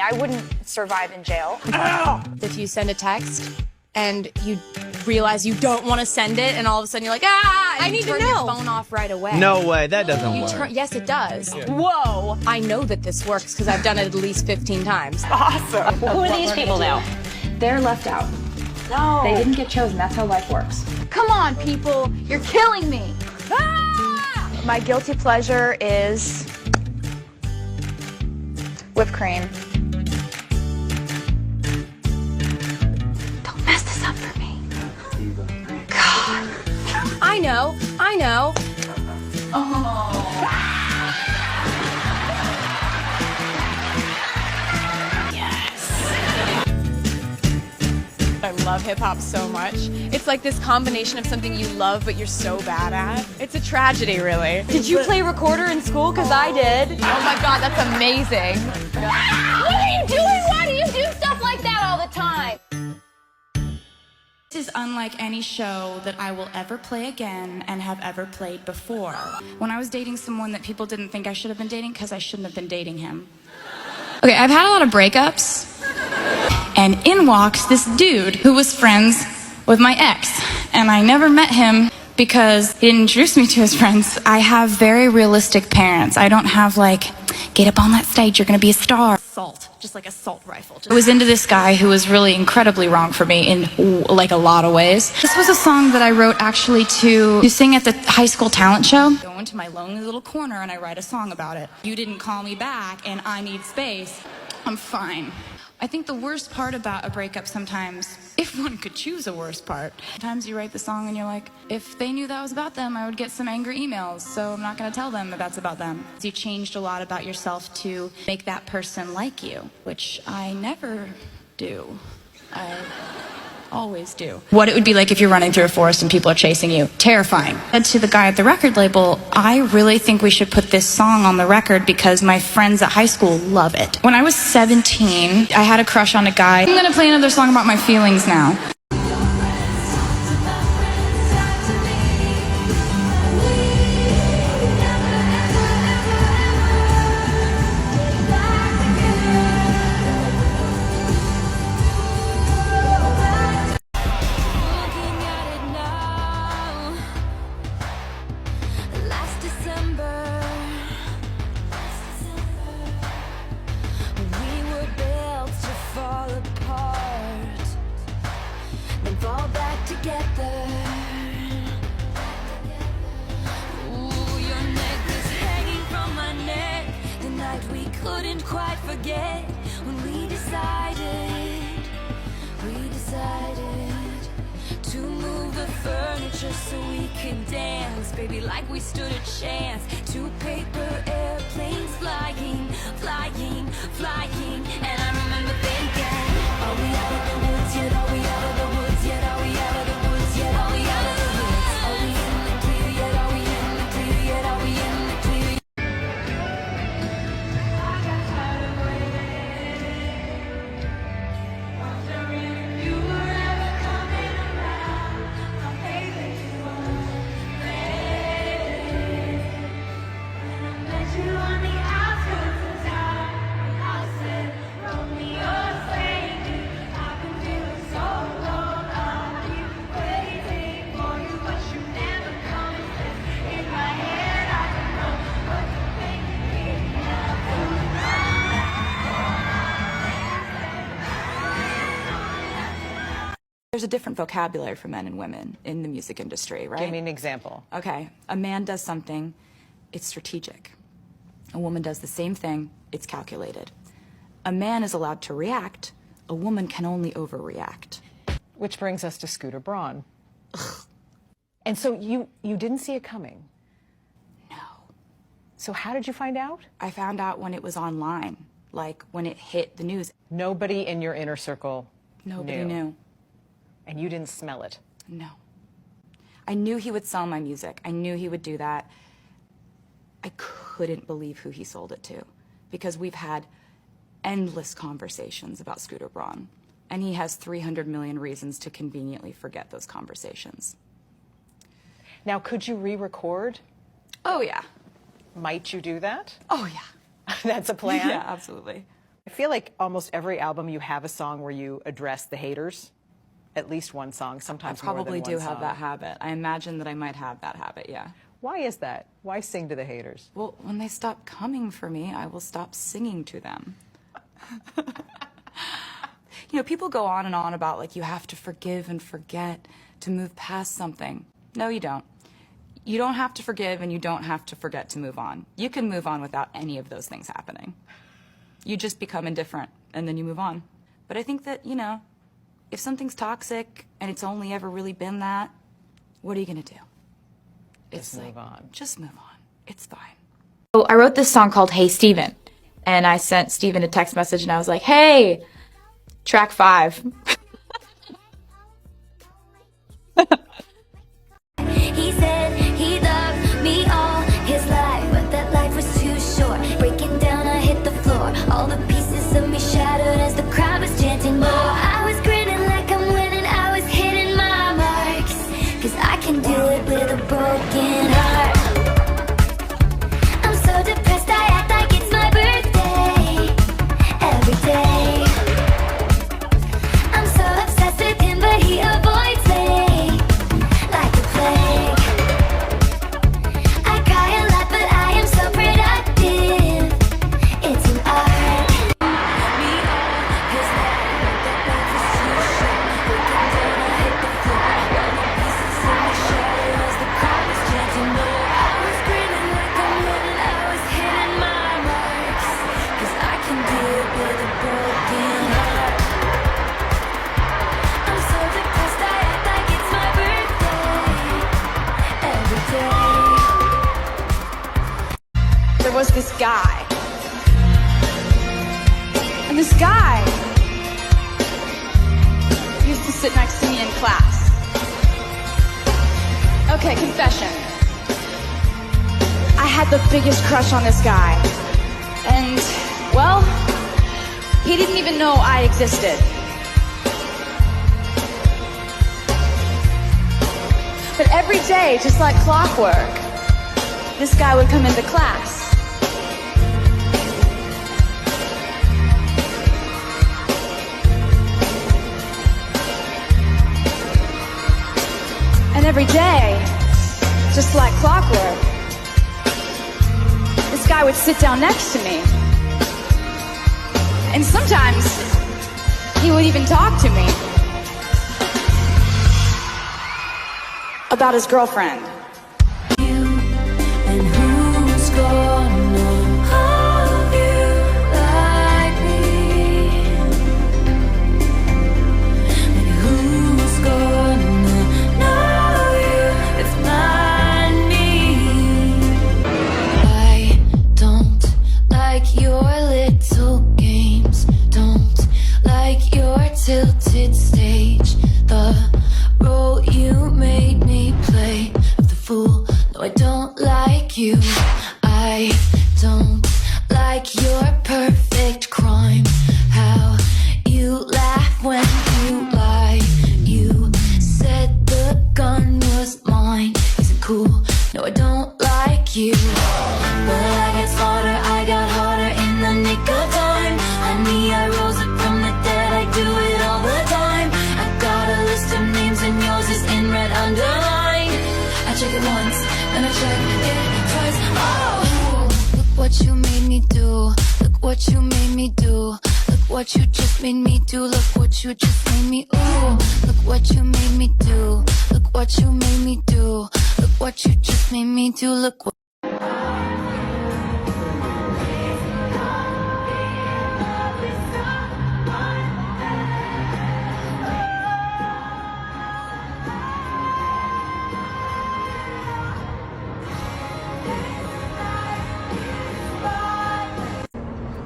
I wouldn't survive in jail. If you send a text and you realize you don't want to send it, and all of a sudden you're like, ah, I need to know. Turn your phone off right away. No way, that doesn't work. Yes, it does. Yeah. Whoa! I know that this works because I've done it at least 15 times. Awesome. Who are these people now? They're left out. No. They didn't get chosen. That's how life works. Come on, people. You're killing me. Ah! My guilty pleasure is whipped cream. Don't mess this up for me. God. I know. I love hip-hop so much. It's like this combination of something you love but you're so bad at. It's a tragedy, really. Did you play recorder in school? Because I did. Oh my god, that's amazing. What are you doing? Why do you do stuff like that all the time? This is unlike any show that I will ever play again and have ever played before. When I was dating someone that people didn't think I should have been dating because I shouldn't have been dating him. Okay, I've had a lot of breakups. And in walks this dude who was friends with my ex. And I never met him because he didn't introduce me to his friends. I have very realistic parents. I don't have like, get up on that stage, you're gonna be a star. Assault, just like assault rifle. I was into this guy who was really incredibly wrong for me in like a lot of ways. This was a song that I wrote actually to sing at the high school talent show. I go into my lonely little corner and I write a song about it. You didn't call me back and I need space. I'm fine. I think the worst part about a breakup sometimes, if one could choose a worst part, sometimes you write the song and you're like, if they knew that was about them, I would get some angry emails, so I'm not going to tell them that that's about them. You changed a lot about yourself to make that person like you, which I never do. I always do. What it would be like if you're running through a forest and people are chasing you. Terrifying. I said to the guy at the record label, I really think we should put this song on the record because my friends at high school love it. When I was 17, I had a crush on a guy. I'm gonna play another song about my feelings now. Fall back together. Ooh, your neck is hanging from my neck. The night we couldn't quite forget when we decided to move the furniture so we could dance, baby, like we stood a chance. Two paper airplanes flying, flying, flying, and I remember thinking, are we out of the woods yet? Are we out of the woods yet? Are we out of the woods yet? Are we out of the woods? Are we in the clear yet? Are we in the clear yet? Are we in the clear yet? You were ever coming around, I hate that you weren't ready. When I met you on the outskirts of town, I said, Romeo, save me. I've been feeling so alone. I'll be waiting for you, but you never come. In my head, I don't know what to think. There's a different vocabulary for men and women in the music industry, right? Give me an example. Okay, a man does something, it's strategic. A woman does the same thing, it's calculated. A man is allowed to react, a woman can only overreact. Which brings us to Scooter Braun. Ugh. And so you didn't see it coming? No. So how did you find out? I found out when it was online, like when it hit the news. Nobody in your inner circle Nobody knew. And you didn't smell it? No. I knew he would sell my music. I knew he would do that. I couldn't believe who he sold it to because we've had endless conversations about Scooter Braun, and he has 300 million reasons to conveniently forget those conversations. Now, could you re-record? Oh, yeah. Might you do that? Oh, yeah. That's a plan? Yeah, absolutely. I feel like almost every album you have a song where you address the haters. At least one song, sometimes more than Probably one do song. have that habit. I imagine that I might have that habit, yeah. Why is that? Why sing to the haters? Well, when they stop coming for me, I will stop singing to them. You know, people go on and on about, like, you have to forgive and forget to move past something. No, you don't. You don't have to forgive and you don't have to forget to move on. You can move on without any of those things happening. You just become indifferent and then you move on. But I think that, you know, if something's toxic and it's only ever really been that, what are you going to do? Just move on. Just move on. It's fine. So I wrote this song called Hey Steven, and I sent Steven a text message and I was like, hey, track 5. He said he loved me all his life, but that life was too short. Breaking down, I hit the floor. All the pieces of me shattered as the crowd was chanting more. I was grinning like I'm winning. I was hitting my marks, 'cause I can do it with a broken heart. I'm so depressed, I act like it's my birthday every day. I'm so obsessed with him, but he avoids me like the plague. I cry a lot, but I am so productive. It's an art. Me all his life, but that life was too short. Breaking down, I hit the floor. All the pieces of me shattered as the crowd was chanting more. I was grinning like I'm winning. I was hitting my marks, 'cause I can do it with a broken heart. I'm so depressed, I act like it's my birthday every day. There was this guy. And this guy used to sit next to me in class. Okay, confession. I had the biggest crush on this guy. And, well, he didn't even know I existed. But every day, just like clockwork, this guy would come into class. And every day, just like clockwork, this guy would sit down next to me. And sometimes, he would even talk to me about his girlfriend. And who's gonna hold you like me? And who's gonna know you if not me? I don't like your little games. Don't like your tilted stage. The role you made me play of the fool. No, I don't like you. I don't like your perfect crime. How you laugh when you lie. You said the gun was mine. Isn't cool. No, I don't like you. But I get smarter, I got harder in the nick of time. Honey, I rose up from the dead. I do it all the time. I got a list of names and yours is in red underlined. I check it once, and I check it twice. Oh, look what you made me do. Look what you made me do. Look what you just made me do. Look what you just made me. Ooh, look what you made me do. Look what you made me do. Look what you just made me do. Look what.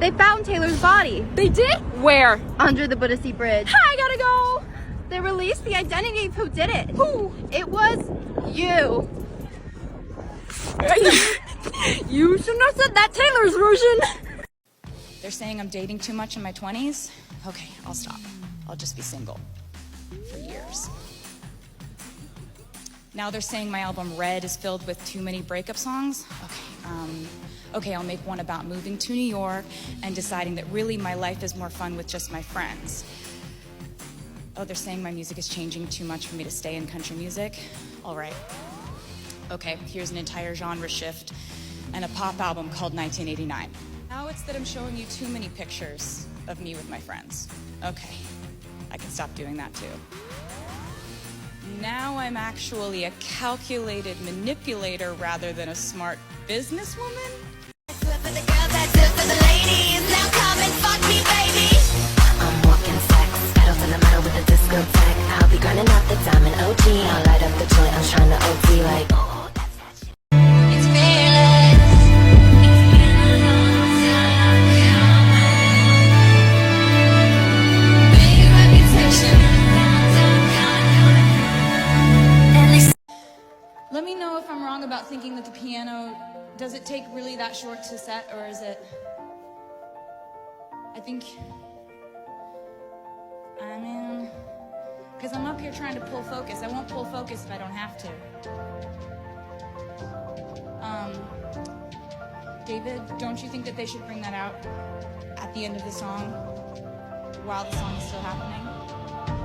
They found Taylor's body. They did? Where? Under the Buddha Bridge. I gotta go. They released the identity of who did it. Who? It was you. You shouldn't have said that Taylor's version. They're saying I'm dating too much in my 20s. Okay, I'll stop. I'll just be single for years. Now they're saying my album Red is filled with too many breakup songs. Okay, okay, I'll make one about moving to New York and deciding that really my life is more fun with just my friends. Oh, they're saying my music is changing too much for me to stay in country music? All right. Okay, here's an entire genre shift and a pop album called 1989. Now it's that I'm showing you too many pictures of me with my friends. Okay, I can stop doing that too. Now I'm actually a calculated manipulator rather than a smart businesswoman? For the girls, that's it for the ladies. Now come and fuck me, baby. I'm walking sex, pedal to the metal with a discotheque. I'll be grinding out the diamond OG. I'll light up the joint, I'm trying to OT like, oh, that's that shit. It's fearless. Big reputation. Let me know if I'm wrong about thinking that the piano, does it take really that short to set, or is it, I think, I mean, because I'm up here trying to pull focus. I won't pull focus if I don't have to. David, don't you think that they should bring that out at the end of the song while the song is still happening?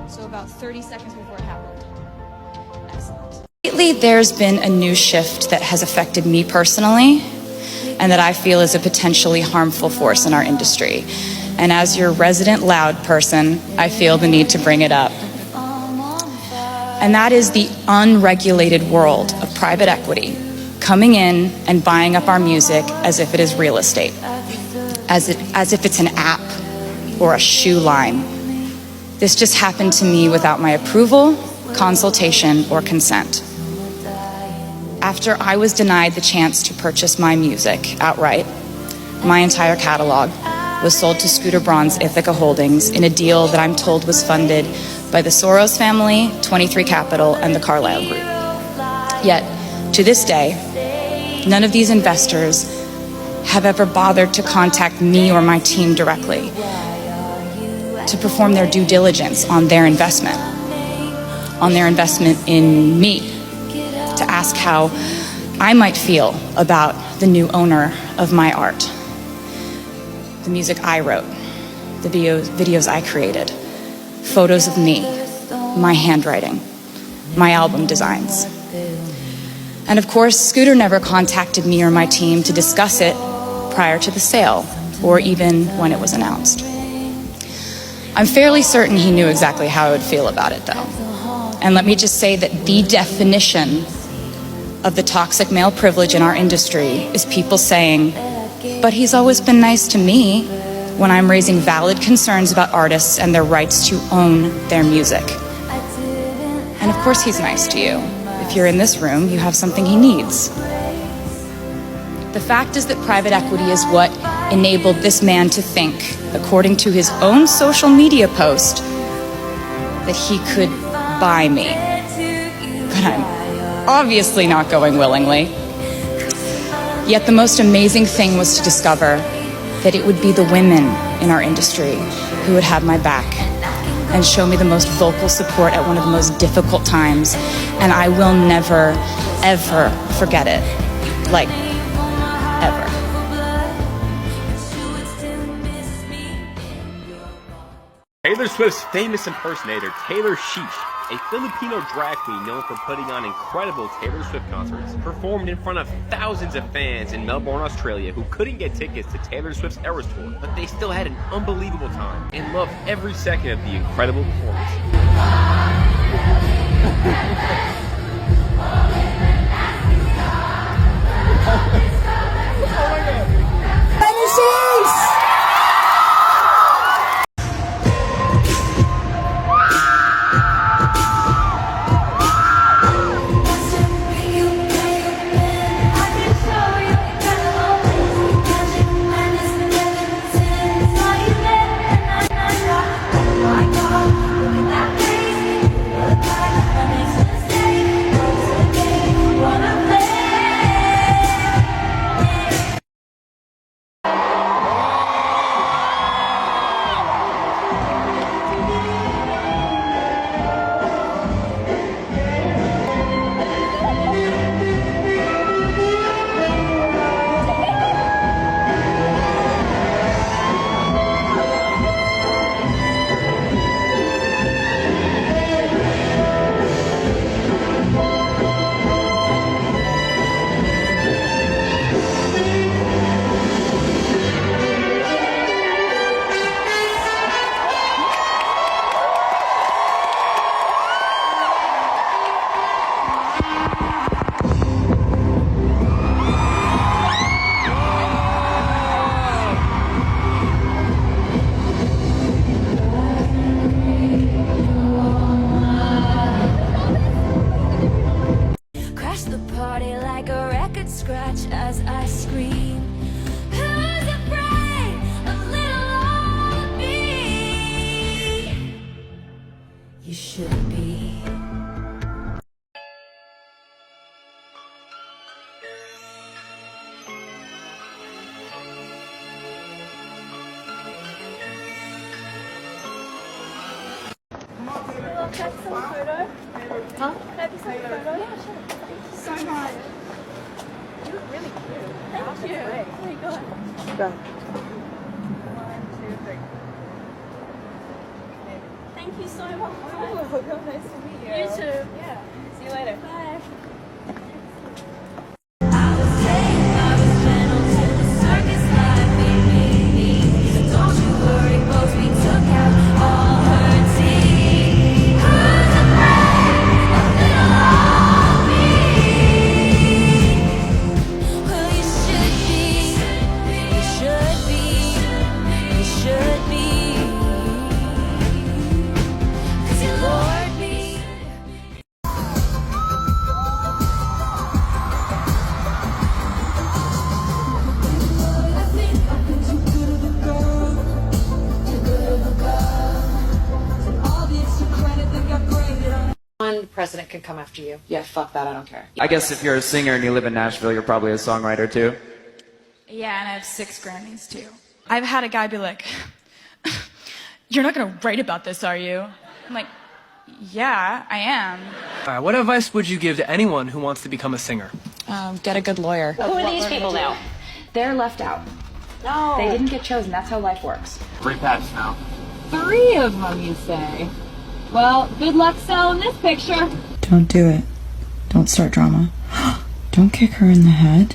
So about 30 seconds before it happened. Excellent. Lately, there's been a new shift that has affected me personally and that I feel is a potentially harmful force in our industry. And as your resident loud person, I feel the need to bring it up. And that is the unregulated world of private equity coming in and buying up our music as if it is real estate, as if it's an app or a shoe line. This just happened to me without my approval, consultation, or consent. After I was denied the chance to purchase my music outright, my entire catalog was sold to Scooter Braun's Ithaca Holdings in a deal that I'm told was funded by the Soros family, 23 Capital, and the Carlyle Group. Yet, to this day, none of these investors have ever bothered to contact me or my team directly to perform their due diligence on their investment in me, to ask how I might feel about the new owner of my art, the music I wrote, the videos I created, photos of me, my handwriting, my album designs. And of course, Scooter never contacted me or my team to discuss it prior to the sale, or even when it was announced. I'm fairly certain he knew exactly how I would feel about it, though. And let me just say that the definition of the toxic male privilege in our industry is people saying, but he's always been nice to me, when I'm raising valid concerns about artists and their rights to own their music. And of course he's nice to you. If you're in this room, you have something he needs. The fact is that private equity is what enabled this man to think, according to his own social media post, that he could buy me. But I'm obviously not going willingly. Yet the most amazing thing was to discover that it would be the women in our industry who would have my back and show me the most vocal support at one of the most difficult times. And I will never, ever forget it. Like, ever. Taylor Swift's famous impersonator, Taylor Sheesh, a Filipino drag queen known for putting on incredible Taylor Swift concerts, performed in front of thousands of fans in Melbourne, Australia who couldn't get tickets to Taylor Swift's Eras Tour, but they still had an unbelievable time and loved every second of the incredible performance. Stay Thank you so much. Oh, nice to meet you. You too. Yeah. See you later. Bye. One president could come after you. Yeah, fuck that, I don't care. I guess if you're a singer and you live in Nashville, you're probably a songwriter too. Yeah, and I have 6 Grammys too. I've had a guy be like, "You're not gonna write about this, are you?" I'm like, "Yeah, I am." What advice would you give to anyone who wants to become a singer? Get a good lawyer. Who are these people now? They're left out. No. They didn't get chosen. That's how life works. 3 paths now. 3 of them, you say? Well, good luck selling this picture. Don't do it. Don't start drama. Don't kick her in the head.